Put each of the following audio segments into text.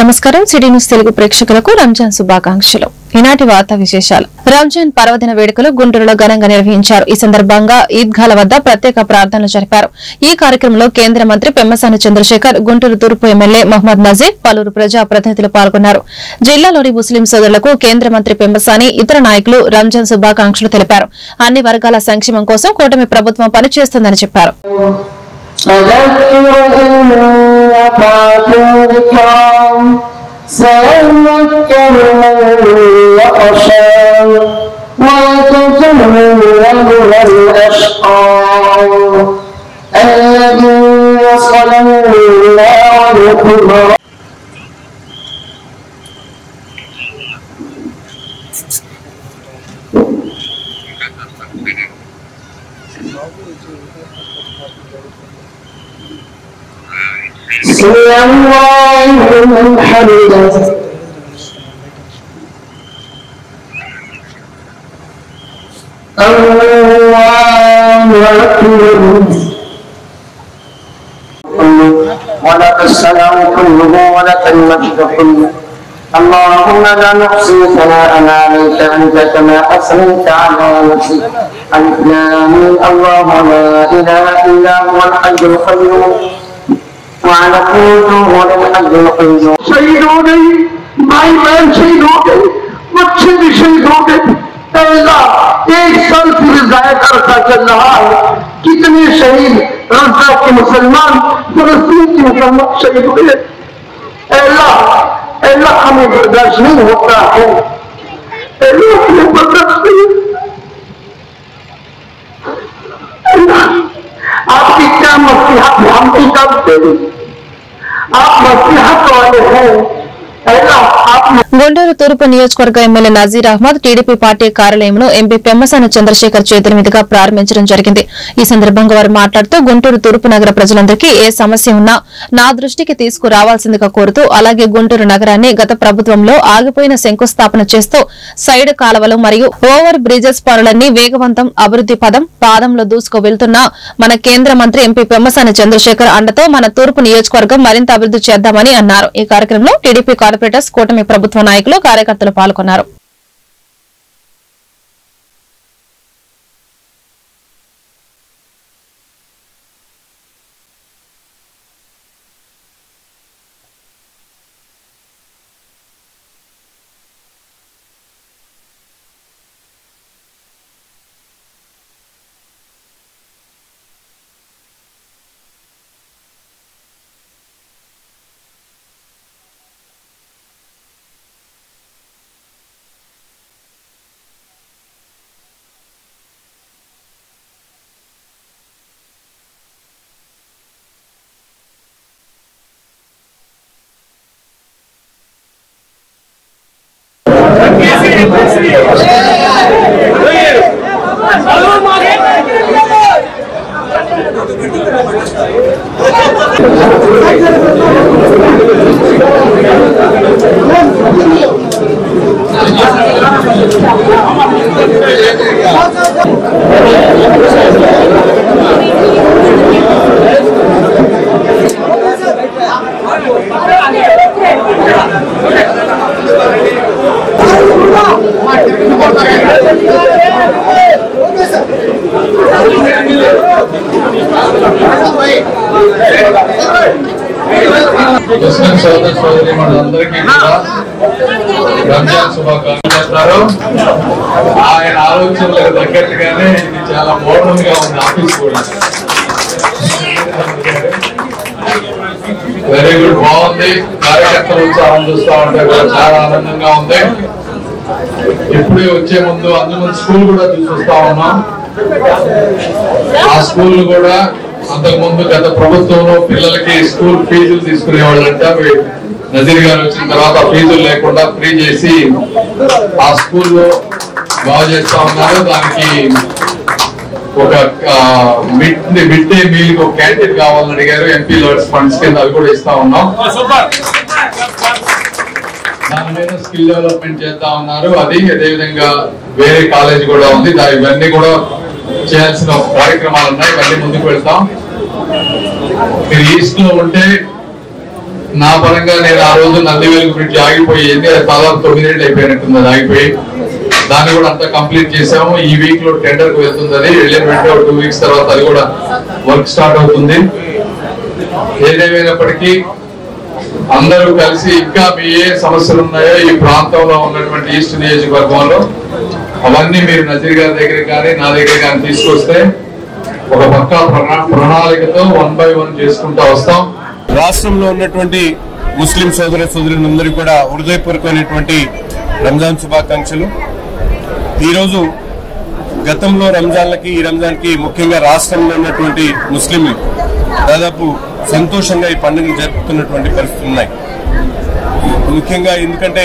నమస్కారం city news Telugu ప్రేక్షకులకు రంజాన్ శుభాకాంక్షలు. ఈనాటి వార్తా విశేషాలు. రంజాన్ పర్వదిన వేడుకలు గుంటూరులో ఘనంగా నిర్వహించారు. ఈ సందర్భంగా ఈద్గాల వద్ద ప్రత్యేక ప్రార్థనలు జరిపారు. ఈ కార్యక్రమంలో కేంద్ర మంత్రి పెమ్మసాని చంద్రశేఖర్, గుంటూరు తూర్పు ఎమ్మెల్యే మహమ్మద్ నజీర్, పలువురు ప్రజా ప్రతినిధులు పాల్గొన్నారు. జిల్లాలోని ముస్లిం సోదరులకు కేంద్ర మంత్రి పెమ్మసాని, ఇతర నాయకులు రంజాన్ శుభాకాంక్షలు తెలిపారు. అన్ని వర్గాల సంక్షేమం కోసం కూటమి ప్రభుత్వం పనిచేస్తుందని చెప్పారు. سمع الله لمن حمده الله أكبر ولك السلام كله ولك المجد كله اللهم لا نحصي ثناء عليك أنت كما أثنيت على نفسك الإسلام الله لا إله إلا هو الحي القيوم وعلى قوته للحج القيوم शहीद हो गई, भाई बहन शहीद हो गई, बच्चे भी शहीद हो गए। अल्लाह एक साल फिर जाया करता चल रहा है, कितने शहीद रज़ा के मुसलमान फलस्तीन के मुसलमान शहीद हुए। अल्लाह अल्लाह हमें बर्दाश्त नहीं होता है, अल्लाह हमें बर्दाश्त नहीं। आपकी क्या मसीहत हम भी कब दे दें, आप मसीहत वाले हैं। గుంటూరు తూర్పు నియోజకవర్గ MLA Nazir Ahmed TDP party కార్యాలయంను ఎంపీ పెమ్మసాని చంద్రశేఖర్ చేతుల మీదుగా ప్రారంభించడం జరిగింది. ఈ సందర్భంగా వారు మాట్లాడుతూ గుంటూరు తూర్పు నగర ప్రజలందరికీ ఏ సమస్య ఉన్నా నా దృష్టికి తీసుకురావాల్సిందిగా కోరుతూ, అలాగే గుంటూరు నగరాన్ని గత ప్రభుత్వంలో ఆగిపోయిన శంకుస్థాపన చేస్తూ సైడ్ కాలువలు మరియు ఓవర్ బ్రిడ్జెస్ పనులన్నీ వేగవంతం అభివృద్ది పాదంలో దూసుకు వెళ్తున్న మన కేంద్ర మంత్రి ఎంపీ పెమ్మసాని చంద్రశేఖర్ అండతో మన తూర్పు నియోజకవర్గం మరింత అభివృద్ది చేద్దామని అన్నారు. ఈ కార్యక్రమంలో టీడీపీ కార్పొరేటర్స్, కూటమి ప్రభుత్వ నాయకులు, కార్యకర్తలు పాల్గొన్నారు. ముస్లిం సోదర సోదరీమణులందరికీ రంజాన్ శుభాకాంక్షలు చేస్తారు. ఆయన ఆలోచనలకు తగ్గట్టుగానే ఇది చాలా మోడర్న్ గా ఉంది ఆఫీస్ కూడా. వెరీ గుడ్, బాగుంది. కార్యకర్తల ఉత్సాహం చూస్తా ఉంటే కూడా చాలా ఆనందంగా ఉంది. ఇప్పుడే వచ్చే ముందు అందులో స్కూల్ కూడా చూస్తా ఉన్నాం. ఆ స్కూల్ కూడా అంతకు ముందు గత ప్రభుత్వంలో పిల్లలకి స్కూల్ ఫీజులు తీసుకునే వాళ్ళంట. నజీర్ గారు వచ్చిన తర్వాత ఫీజులు లేకుండా ఫ్రీ చేసి ఆ స్కూల్లో బాగు చేస్తా ఉన్నారు. దానికి ఒక మిడ్ డే మీల్ ఒక క్యాంటీన్ కావాలని అడిగారు. ఎంపీ లవర్స్ ఫండ్స్ కింద అవి కూడా ఇస్తా ఉన్నాం. దాని మీద స్కిల్ డెవలప్మెంట్ చేస్తా ఉన్నారు. అది అదేవిధంగా వేరే కాలేజ్ కూడా ఉంది. ఇవన్నీ కూడా చేయాల్సిన కార్యక్రమాలు ఉన్నాయి. ఇవన్నీ ముందుకు వెళ్తాం. మీరు ఈస్ట్ లో ఉంటే నా పరంగా నేను ఆ రోజు నందివేలు బ్రిడ్జ్ ఆగిపోయింది, అది దాదాపు 9 ఏళ్ళు అయిపోయినట్టుంది అది ఆగిపోయి. దాన్ని కూడా అంతా కంప్లీట్ చేసాము. ఈ వీక్ లో టెండర్ కు వెళ్తుంది, అది వెళ్ళిన వెంటనే 2 వీక్స్ తర్వాత అది కూడా వర్క్ స్టార్ట్ అవుతుంది. ఏదేమైనప్పటికీ అందరూ కలిసి ఇంకా మీ ఏ సమస్యలు ఉన్నాయో ఈ ప్రాంతంలో ఉన్నటువంటి ఈస్ట్ నియోజకవర్గంలో అవన్నీ మీరు నజీర్ గారి దగ్గర కానీ నా దగ్గర కానీ తీసుకొస్తే ఒక పక్కా ప్రణాళికతో 1 by 1 చేసుకుంటూ వస్తాం. రాష్ట్రంలో ఉన్నటువంటి ముస్లిం సోదర సోదరులందరికీ కూడా హృదయపూర్వకమైనటువంటి రంజాన్ శుభాకాంక్షలు. ఈరోజు గతంలో రంజాన్లకి ఈ రంజాన్కి ముఖ్యంగా రాష్ట్రంలో ఉన్నటువంటి ముస్లింలు దాదాపు సంతోషంగా ఈ పండుగను జరుపుతున్నటువంటి పరిస్థితులు ఉన్నాయి. ముఖ్యంగా ఎందుకంటే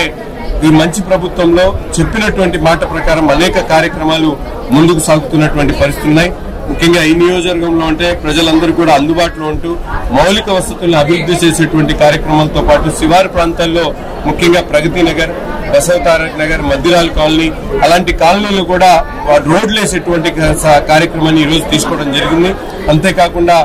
ఈ మంచి ప్రభుత్వంలో చెప్పినటువంటి మాట ప్రకారం అనేక కార్యక్రమాలు ముందుకు సాగుతున్నటువంటి పరిస్థితులు ఉన్నాయి. ముఖ్యంగా ఈ నియోజకవర్గంలో అంటే ప్రజలందరూ కూడా అందుబాటులో ఉంటూ మౌలిక వసతులను అభివృద్ధి చేసేటువంటి కార్యక్రమాలతో పాటు శివారు ప్రాంతాల్లో ముఖ్యంగా ప్రగతి నగర్, బసవ తారక్ నగర్, మద్దిరాల్ కాలనీ అలాంటి కాలనీలు కూడా రోడ్లు వేసేటువంటి కార్యక్రమాన్ని ఈ రోజు తీసుకోవడం జరిగింది. అంతేకాకుండా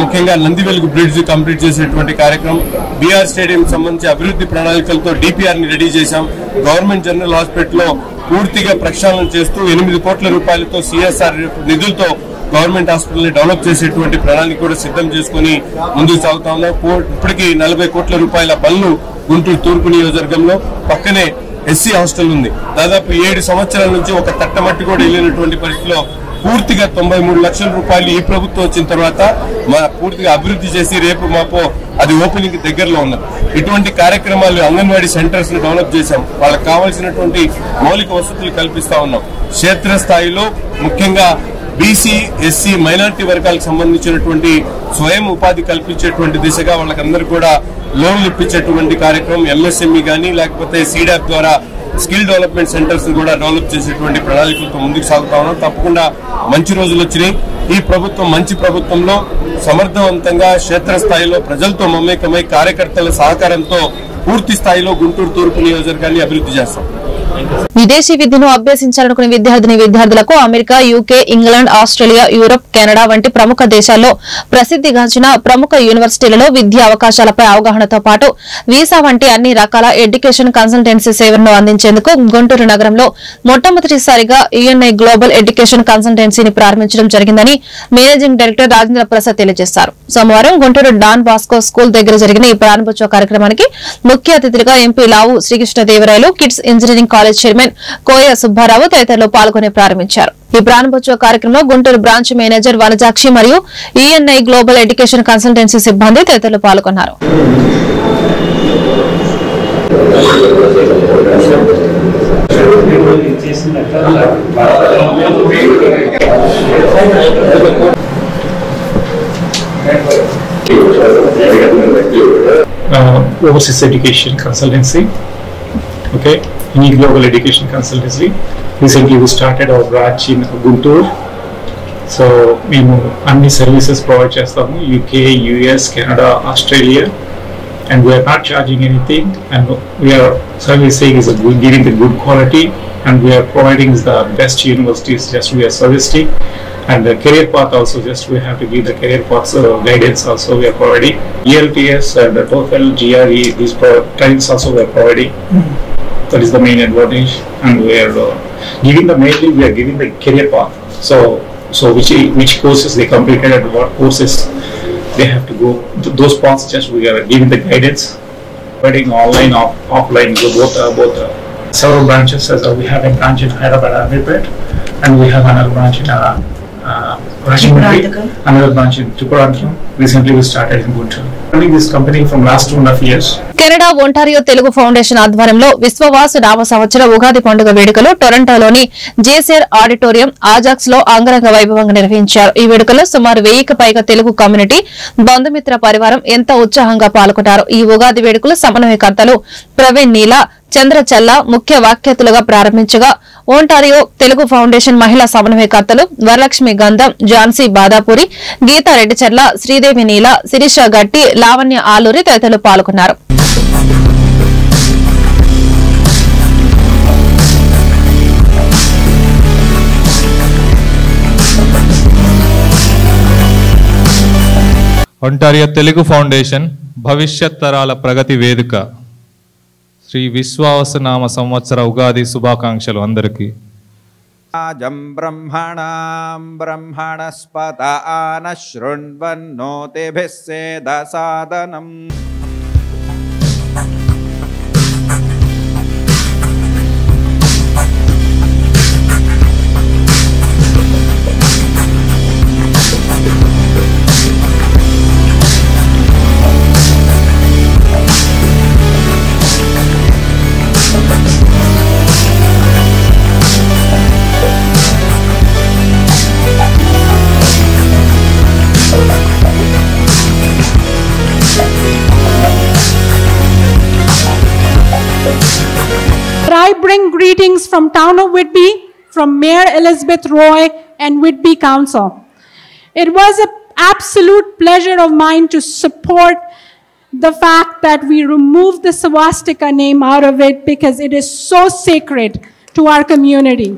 ముఖ్యంగా నందివెలుగు బ్రిడ్జ్ కంప్లీట్ చేసేటువంటి కార్యక్రమం, బీఆర్ స్టేడియం సంబంధించి అభివృద్ధి ప్రణాళికలతో డిపిఆర్ ని రెడీ చేశాం. గవర్నమెంట్ జనరల్ హాస్పిటల్లో పూర్తిగా ప్రక్షాళన చేస్తూ 8 కోట్ల రూపాయలతో సిఎస్ఆర్ నిధులతో గవర్నమెంట్ హాస్పిటల్ ని డెవలప్ చేసేటువంటి ప్రణాళిక కూడా సిద్ధం చేసుకుని ముందుకు సాగుతా ఉన్నాం. ఇప్పటికీ 40 కోట్ల రూపాయల పనులు గుంటూరు తూర్పు నియోజకవర్గంలో. పక్కనే ఎస్సీ హాస్టల్ ఉంది. దాదాపు 7 సంవత్సరాల నుంచి ఒక తట్టమట్టి కూడా వెళ్ళినటువంటి పరిస్థితిలో పూర్తిగా 93 లక్షల రూపాయలు ఈ ప్రభుత్వం వచ్చిన తర్వాత పూర్తిగా అభివృద్ధి చేసి రేపు మాపో అది ఓపెనింగ్ దగ్గరలో ఉన్నది. ఇటువంటి కార్యక్రమాలు అంగన్వాడీ సెంటర్స్ ని డెవలప్ చేశాం. వాళ్ళకి కావాల్సినటువంటి మౌలిక వసతులు కల్పిస్తా ఉన్నాం. క్షేత్రస్థాయిలో ముఖ్యంగా బీసీ, ఎస్సీ, మైనారిటీ వర్గాలకు సంబంధించినటువంటి స్వయం ఉపాధి కల్పించేటువంటి దిశగా వాళ్ళకందరూ కూడా లోన్లు ఇప్పించేటువంటి కార్యక్రమం ఎంఎస్ఎంఈ గానీ లేకపోతే సీడాప్ ద్వారా స్కిల్ డెవలప్మెంట్ సెంటర్స్ కూడా డెవలప్ చేసేటువంటి ప్రణాళికలతో ముందుకు సాగుతా ఉన్నాం. తప్పకుండా మంచి రోజులు వచ్చినాయి. ఈ ప్రభుత్వం మంచి ప్రభుత్వంలో సమర్థవంతంగా క్షేత్రస్థాయిలో ప్రజలతో మమేకమై కార్యకర్తల సహకారంతో పూర్తి స్థాయిలో గుంటూరు తూర్పు నియోజకవర్గాన్ని అభివృద్ధి చేస్తాం. విదేశీ విద్యను అభ్యసించాలనుకునే విద్యార్థులకు America, UK, England, Australia, Europe, Canada వంటి ప్రముఖ దేశాల్లో ప్రసిద్దిగాంచిన ప్రముఖ యూనివర్సిటీలలో విద్యా అవకాశాలపై అవగాహనతో పాటు వీసా వంటి అన్ని రకాల ఎడ్యుకేషన్ కన్సల్టెన్సీ సేవలను అందించేందుకు గుంటూరు నగరంలో మొట్టమొదటిసారిగా యుఎన్ఐ గ్లోబల్ ఎడ్యుకేషన్ కన్సల్టెన్సీని ప్రారంభించడం జరిగిందని మేనేజింగ్ డైరెక్టర్ రాజేంద్ర ప్రసాద్ తెలియజేశారు. సోమవారం గుంటూరు డాన్ బాస్కో స్కూల్ దగ్గర జరిగిన ఈ ప్రారంభోత్సవ కార్యక్రమానికి ముఖ్య అతిథిగా MP Lavu Srikrishnadevarayalu, KITS engineering college chairman Koya Subbarao తదితరులు పాల్గొని ప్రారంభించారు. ఈ ప్రారంభోత్సవ కార్యక్రమంలో గుంటూరు బ్రాంచ్ మేనేజర్ వనజాక్షి మరియు ఈఎన్ఐ గ్లోబల్ ఎడ్యుకేషన్ కన్సల్టెన్సీ సిబ్బంది తదితరులు పాల్గొన్నారు. Overseas education consultancy, okay, any global education consultancy. Recently we started our branch in Guntur. So మేము అన్ని సర్వీసెస్ ప్రొవైడ్ చేస్తాము, UK, US, Canada, Australia, and we are not charging anything, and we are servicing is giving the good quality, and we are providing the best universities. Just we are servicing, and the career path also, just we have to give the career path guidance also we are providing. ELTS and the TOEFL, GRE, these trainings also we are providing. That is the main advantage, and we are giving the mainly we are giving the career path. So which courses they completed and what courses they have to go. Those paths just we are giving the guidance, providing online, offline, both several branches. As we have a branch in Hyderabad, Amirpet, and we have another branch in Rajahmundry, another branch in Tripurandram. Recently we started in Guntur. Running this company from last 2.5 years. Canada Ontario Telugu foundation ఆధ్వర్యంలో విశ్వవాసు నామ సంవత్సర ఉగాది పండుగ వేడుకలు టొరంటోలోని జేసేర్ auditorium ఆజాక్స్ లో అంగరంగ వైభవంగా నిర్వహించారు. ఈ వేడుకలో సుమారు 1000కి పైగా తెలుగు కమ్యూనిటీ, బంధుమిత్ర పరివారం ఎంతో ఉత్సాహంగా పాల్గొన్నారు. ఈ ఉగాది వేడుకలు సమన్వయకర్తలు ప్రవీణ్ నీల, చంద్రచల్ల ముఖ్య వాఖ్యాతులుగా ప్రారంభించగా ఒంటారియో తెలుగు ఫౌండేషన్ మహిళా సమన్వయకర్తలు వరలక్ష్మి గంధం, ఝాన్సీ బాదాపురి, గీతారెడ్డి చర్ల, శ్రీదేవి నీల, శిరీష గట్టి, లావణ్య ఆలూరి తదితరులు పాల్గొన్నారు. ఒంటారియో తెలుగు ఫౌండేషన్ భవిష్యత్ తరాల ప్రగతి వేదిక శ్రీ విశ్వావసనామ సంవత్సర ఉగాది శుభాకాంక్షలు అందరికీ. జం బ్రహ్మణాం బ్రహ్మణస్పత ఆన శృణ్వన్నోతిభిः సేద సాదనం. I bring greetings from Town of Whitby, from Mayor Elizabeth Roy and Whitby Council. It was an absolute pleasure of mine to support the fact that we removed the swastika name out of it because it is so sacred to our community.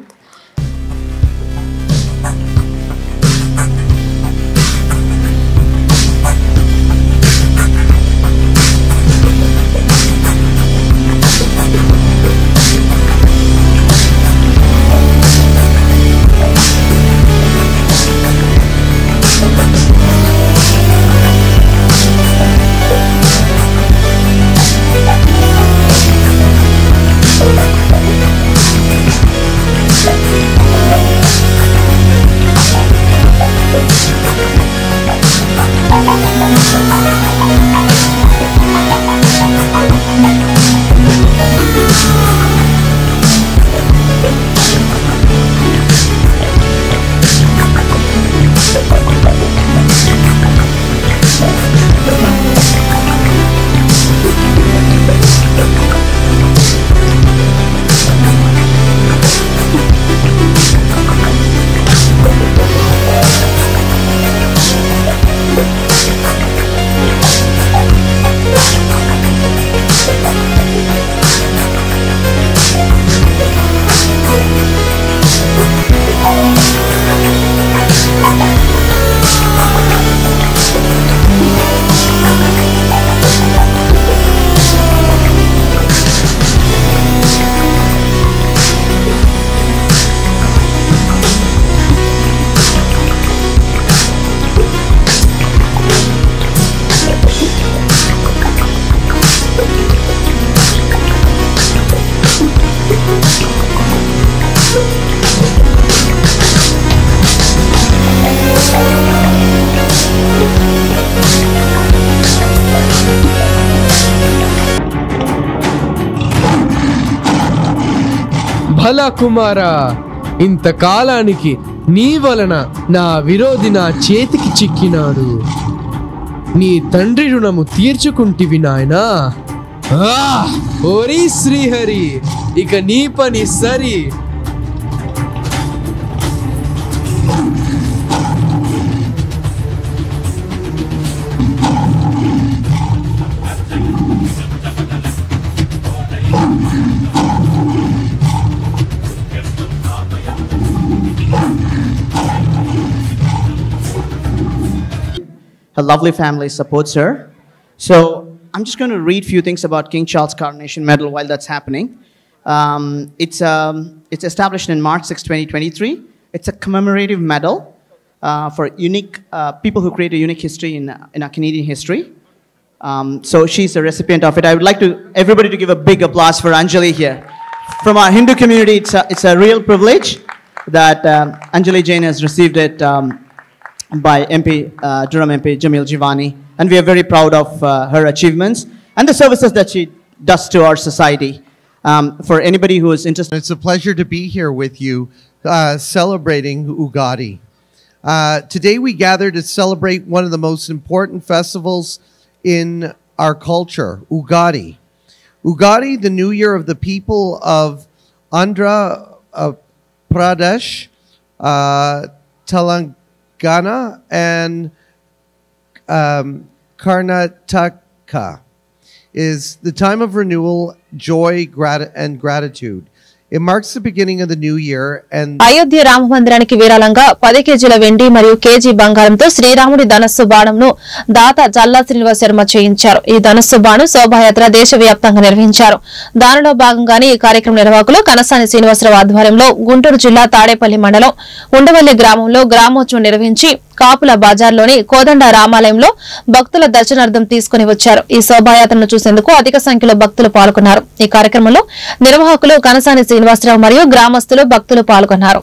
భలా కుమారా, ఇంతకాలానికి నీ వలన నా విరోధి నా చేతికి చిక్కినాడు. నీ తండ్రి రుణము తీర్చుకుంటివి నాయనా. ఓరి శ్రీహరి, ఇక నీ పని సరి. Her lovely family supports her. So I'm just going to read a few things about King Charles Coronation Medal while that's happening. It's established in March 6, 2023. It's a commemorative medal for unique people who create a unique history in our Canadian history. So she's a recipient of it. I would like everybody to give a big applause for Anjali here. From our Hindu community, it's a real privilege that Anjali Jain has received it by MP, Durham MP Jamil Jivani, and we are very proud of her achievements and the services that she does to our society. For anybody who is interested, it's a pleasure to be here with you celebrating Ugadi. Today we gather to celebrate one of the most important festivals in our culture, Ugadi. Ugadi, the new year of the people of Andhra Pradesh, Telangana, and Karnataka, is the time of renewal, joy, and gratitude. It marks the beginning of the new year and Ayodhya Rama మందిరానికి విరాళంగా 10 కేజీల వెండి మరియు KG బంగారంతో శ్రీరాముడి ధనస్సు బాణంను దాత జల్లా శ్రీనివాస్ శర్మ చేయించారు. ఈ ధనస్సు బాణం శోభాయాత్ర దేశవ్యాప్తంగా నిర్వహించారు. దానిలో భాగంగానే ఈ కార్యక్రమ నిర్వాహకులు కనసాని శ్రీనివాసరావు ఆధ్వర్యంలో గుంటూరు జిల్లా తాడేపల్లి మండలం ఉండవల్లి గ్రామంలో గ్రామోత్సవం నిర్వహించి కాపుల బజార్లోని కోదండ రామాలయంలో భక్తుల దర్శనార్థం తీసుకుని వచ్చారు. ఈ శోభాయాత్రను చూసేందుకు అధిక సంఖ్యలో భక్తులు పాల్గొన్నారు. ఈ కార్యక్రమంలో నిర్వాహకులు కనసాని శ్రీనివాసరావు మరియు గ్రామస్తులు భక్తులు పాల్గొన్నారు.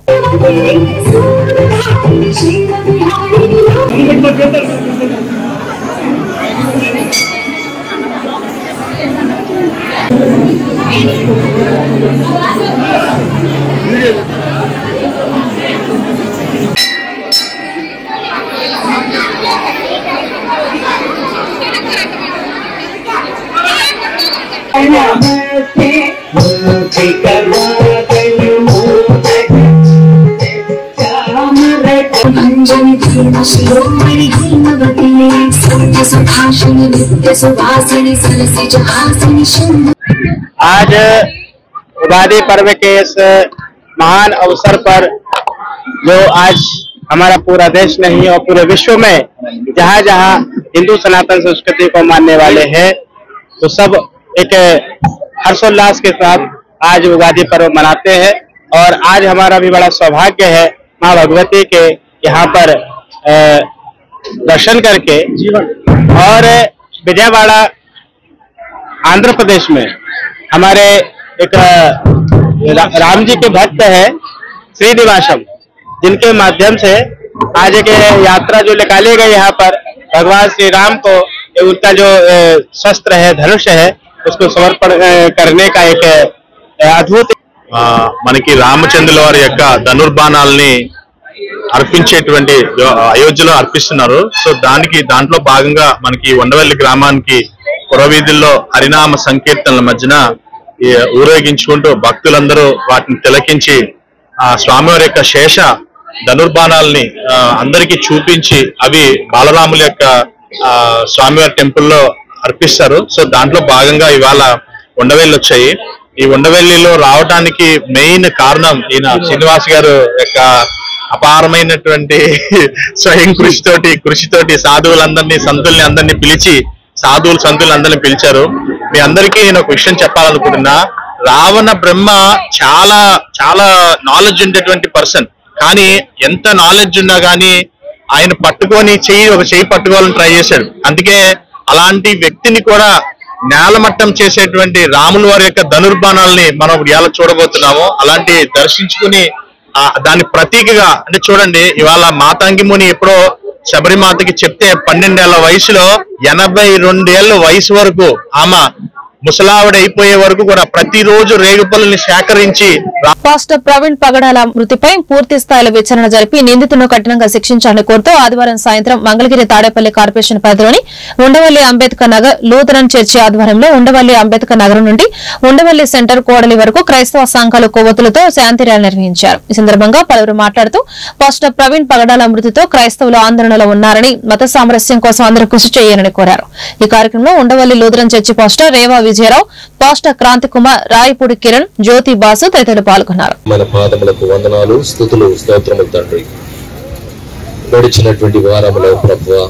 आज उगादी पर्व के इस महान अवसर पर जो आज हमारा पूरा देश नहीं और पूरे विश्व में जहाँ जहाँ हिंदू सनातन संस्कृति को मानने वाले हैं तो सब एक हर्षोल्लास के साथ आज उगादी पर्व मनाते हैं। और आज हमारा भी बड़ा सौभाग्य है माँ भगवती के यहाँ पर दर्शन करके। और विजयवाड़ा आंध्र प्रदेश में हमारे एक राम जी के भक्त है श्रीनिवासम, जिनके माध्यम से आज एक यात्रा जो निकाली गई यहाँ पर भगवान श्री राम को उनका जो शस्त्र है धनुष है उसको समर्पण करने का एक अद्भुत మనకి రామచంద్రుల వారి యొక్క ధనుర్బాణాలని అర్పించేటువంటి అయోధ్యలో అర్పిస్తున్నారు. సో దాంట్లో భాగంగా మనకి ఉండవల్లి గ్రామానికి పురవీధుల్లో హరినామ సంకీర్తనల మధ్యన ఊరేగించుకుంటూ భక్తులందరూ వాటిని తిలకించి ఆ స్వామివారి యొక్క శేష ధనుర్బాణాలని అందరికీ చూపించి అవి బాలరాముల యొక్క స్వామివారి టెంపుల్లో అర్పిస్తారు. సో దాంట్లో భాగంగా ఇవాళ ఉండవల్లి వచ్చాయి. ఈ ఉండవల్లిలో రావడానికి మెయిన్ కారణం ఈయన శ్రీనివాస్ గారు యొక్క అపారమైనటువంటి స్వయం కృషితోటి సాధువులందరినీ సంతుల్ని అందరినీ పిలిచి సంతులందరినీ పిలిచారు. మీ అందరికీ నేను ఒక విషయం చెప్పాలనుకుంటున్నా. రావణ బ్రహ్మ చాలా చాలా నాలెడ్జ్ ఉండేటువంటి పర్సన్, కానీ ఎంత నాలెడ్జ్ ఉన్నా కానీ ఆయన పట్టుకొని ఒక చెయ్యి పట్టుకోవాలని ట్రై చేశాడు. అందుకే అలాంటి వ్యక్తిని కూడా నేలమట్టం చేసేటువంటి రాముల వారి యొక్క ధనుర్బాణాలని మనం ఇవాళ చూడబోతున్నాము. అలాంటి దర్శించుకుని దాని ప్రతీకగా అంటే చూడండి, ఇవాళ మాతంగి ముని ఎప్పుడో శబరిమాతకి చెప్తే 12 ఏళ్ల వయసులో 82 ఏళ్ల వయసు వరకు ఆమె ముసలావిడ అయిపోయే వరకు కూడా ప్రతిరోజు రేగుపల్లిని సేకరించి పాస్టర్ ప్రవీణ్ పగడాల మృతిపై పూర్తి స్థాయిలో విచారణ జరిపి నిందితులను కఠినంగా శిక్షించాలని కోరుతూ ఆదివారం సాయంత్రం మంగళగిరి తాడేపల్లి కార్పొరేషన్ పరిధిలోని ఉండవల్లి అంబేద్కర్ నగర్ లూథరన్ చర్చి ఆధ్వర్యంలో ఉండవల్లి అంబేద్కర్ నగరం నుండి ఉండవల్లి సెంటర్ కోడలి వరకు క్రైస్తవ సంఘాలు కొవ్వొత్తులతో శాంతి ర్యాలీ నిర్వహించారు. ఈ సందర్భంగా పలువురు మాట్లాడుతూ పాస్టర్ ప్రవీణ్ పగడాల మృతితో క్రైస్తవులు ఆందోళనలో ఉన్నారని, మత సామరస్యం కోసం అందరూ కృషి చేయాలని కోరారు. ఈ కార్యక్రమంలో Undavalli Lutheran church pastor Reva Vijayarao, pastor Kranti Kumar, Rayapudi Kiran, Jyothi Basu తదితరులు పాల్గొన్నారు. మన పాదములకు వందనాలు, స్తుతులు, స్తోత్రములు తండ్రి. గడిచినటువంటి వారములో ప్రభువా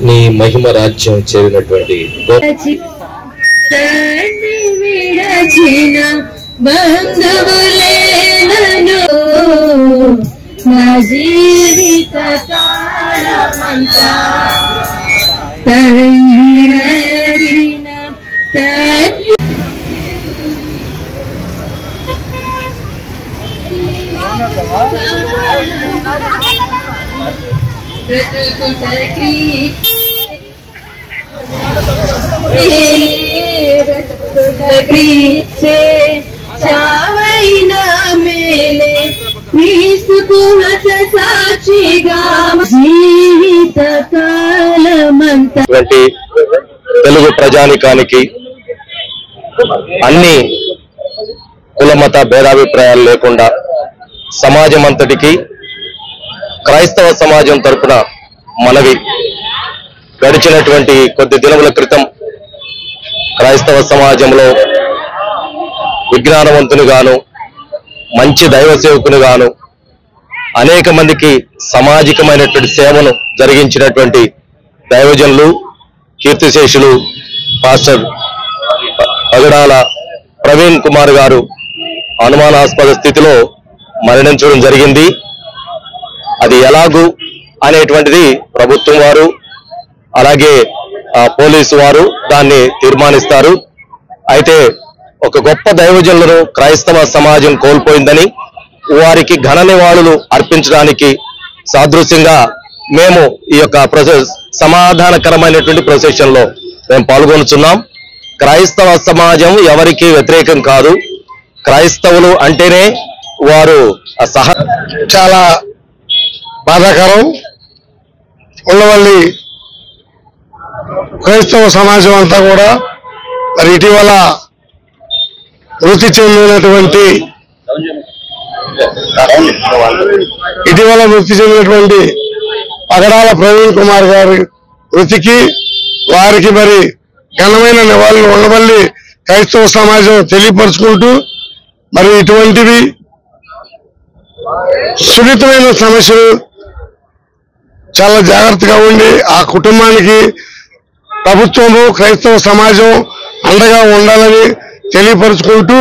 నీ మహిమ రాజ్యం చేరినటువంటి తెలుగు ప్రజానికానికి అన్ని కులమత భేదాభిప్రాయాలు లేకుండా సమాజం అంతటికి క్రైస్తవ సమాజం తరపున మనవి. గడిచినటువంటి కొద్ది దినముల క్రితం క్రైస్తవ సమాజంలో విజ్ఞానవంతునిగాను మంచి దైవ సేవకునిగాను అనేక మందికి సామాజికమైనటువంటి సేవను జరిగించినటువంటి దైవజనులు కీర్తిశేషులు పాస్టర్ పగడాల ప్రవీణ్ కుమార్ గారు అనుమానాస్పద స్థితిలో మరణించడం జరిగింది. అది ఎలాగూ అనేటువంటిది ప్రభుత్వం వారు అలాగే పోలీసు వారు దాన్ని తీర్మానిస్తారు. అయితే ఒక గొప్ప దైవజనులను క్రైస్తవ సమాజం కోల్పోయిందని వారికి ఘన నివాళులు అర్పించడానికి సాదృశ్యంగా మేము ఈ యొక్క సమాధానకరమైనటువంటి ప్రొసెషన్ లో మేము పాల్గొనుచున్నాం. క్రైస్తవ సమాజం ఎవరికి వ్యతిరేకం కాదు. క్రైస్తవులు అంటేనే వారు చాలా బాధాకరం. ఉండవల్లి క్రైస్తవ సమాజం అంతా కూడా మరి ఇటీవల మృతి చెందినటువంటి పగడాల ప్రవీణ్ కుమార్ గారి మృతికి వారికి మరి ఘనమైన నివాళులు ఉండవల్లి క్రైస్తవ సమాజం తెలియపరుచుకుంటూ మరి ఇటువంటివి సున్నితమైన సమస్యలు చాలా జాగ్రత్తగా ఉండి ఆ కుటుంబానికి ప్రభుత్వము క్రైస్తవ సమాజం అండగా ఉండాలని తెలియపరుచుకుంటూ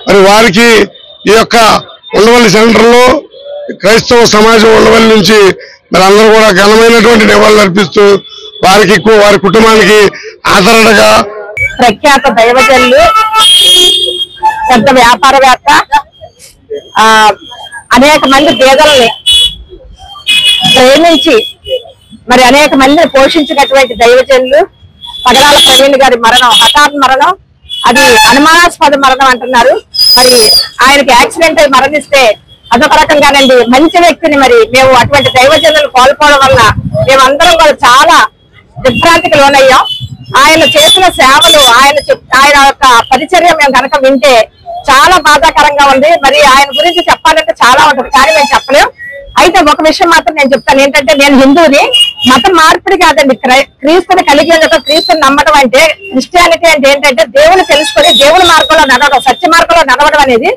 మరి వారికి ఈ యొక్క ఉండవల్లి సెంటర్లో క్రైస్తవ సమాజం ఉండవల్లి నుంచి మరి అందరూ కూడా ఘనమైనటువంటి నివాళులు అర్పిస్తూ వారికి వారి కుటుంబానికి ఆదరణగా ప్రఖ్యాత దైవజనులు పెద్ద వ్యాపారవేత్త అనేక మంది పేదల్ని ప్రేమించి మరి అనేక మందిని పోషించినటువంటి దైవజనులు పగడాల ప్రవీణ్ గారి మరణం హఠాత్ మరణం, అది అనుమానాస్పద మరణం అంటున్నారు. మరి ఆయనకి యాక్సిడెంట్ అయి మరణిస్తే అదొక రకంగానండి. మంచి వ్యక్తిని మరి మేము అటువంటి దైవజనులు కోల్పోవడం వల్ల మేమందరం కూడా చాలా దిగ్భ్రాంతికి లోనయ్యాం. ఆయన చేసిన సేవలు ఆయన యొక్క పరిచర్య మేము కనుక వింటే చాలా బాధాకరంగా ఉంది. మరి ఆయన గురించి చెప్పాలంటే చాలా ఉంటుంది, కానీ మేము చెప్పలేం. అయితే ఒక విషయం మాత్రం నేను చెప్తాను, ఏంటంటే నేను హిందువుని. మతం మార్పిడి కాదండి, క్రీస్తుని కలిగి ఉండటం, క్రీస్తుని నమ్మడం అంటే, క్రిస్టియానిటీ అంటే ఏంటంటే దేవుని తెలుసుకొని దేవుని మార్గంలో నడవడం, సత్య మార్గంలో నడవడం అనేది.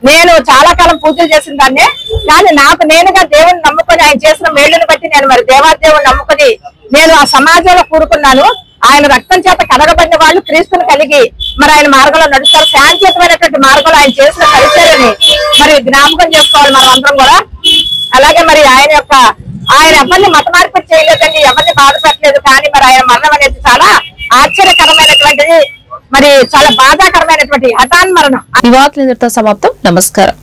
నేను చాలా కాలం పూజలు చేసిన దాన్నే, కానీ నాకు నేనుగా దేవుని నమ్ముకొని ఆయన చేసిన మేళ్లను బట్టి నేను మరి దేవాదేవుని నమ్ముకొని నేను ఆ సమాజంలో కూరుకున్నాను. ఆయన రక్తం చేత కడగబడిన వాళ్ళు క్రీస్తుని కలిగి మరి ఆయన మార్గంలో నడుస్తారు. శాంతియుతమైనటువంటి మార్గంలో ఆయన చేసిన పరిచర్యని మరి జ్ఞాపకం చేసుకోవాలి మనం అందరం కూడా. అలాగే మరి ఆయన ఎవరిని మత మార్పిడి చేయలేదండి, ఎవరిని బాధపెట్టలేదు. కానీ మరి ఆయన మరణం అనేది చాలా ఆశ్చర్యకరమైనటువంటిది, మరి చాలా బాధాకరమైనటువంటి హఠాన్ మరణం. ఈ వార్తలు ఇంతటితో సమాప్తం. నమస్కారం.